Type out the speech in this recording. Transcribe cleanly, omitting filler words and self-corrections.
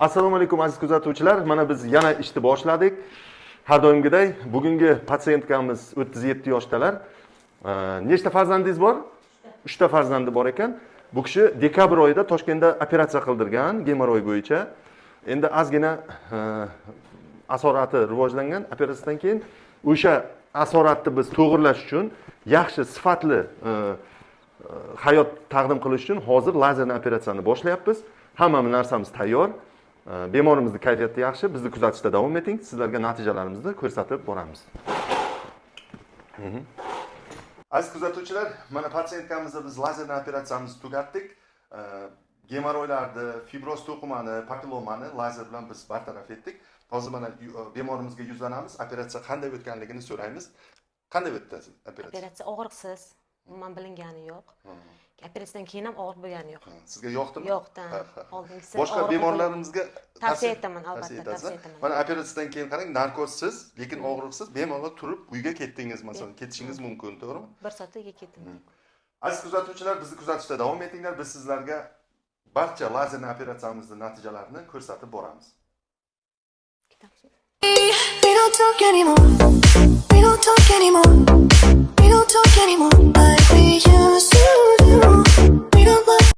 Assalomu alaykum aziz kuzatuvchilar. Mana biz yana ishni boshladik. Har doimgidek bugungi patsientkamiz 37 yoshdalar. Nechta farzandingiz bor? 3 ta farzandi bor ekan. Bu kishi dekabr oyida Toshkentda operatsiya qildirgan gemoroy bo'yicha. Endi ozgina asorati rivojlangan. Operatsiyadan keyin o'sha asoratni biz to'g'irlash uchun yaxshi sifatli hayot taqdim qilish uchun hozir lazerli operatsiyani boshlayapmiz. Hamma narsamiz tayyor. Bemorimizni kayfiyati yaxshi. Bizni kuzatishda davom eting. Sizlarga natijalarimizni ko'rsatib boramiz. Aziz kuzatuvchilar, mana patsientkamizda biz lazerli operatsiyamizni tugatdik. Gemoroylarni, fibroz to'qimani, papillomani lazer bilan biz bartaraf etdik. Hozir mana bemorimizga yuzlanamiz. Operatsiya qanday o'tganligini so'raymiz. Qanday o'tdi operatsiya? Operatsiya og'riqsiz, umuman bilingani yo'q. Operatsiyadan keyin ham og'riq bo'lgani yo'q. Sizga yoqdimi? Yo'qdan. Oldingisi Boshqa bemorlarimizga tavsiya etaman, albatta tavsiya etaman. Mana operatsiyadan keyin qarang, narkozsiz, lekin og'riqsiz bemalol turib uyga ketdingiz, masalan, ketishingiz mumkin, to'g'rimi? 1 soatda uyga ketdim. Aziz kuzatuvchilar, bizni kuzatishda davom etinglar. Biz sizlarga barcha lazerli operatsiyamizning natijalarini ko'rsatib boramiz. Ketamiz. We don't talk anymore.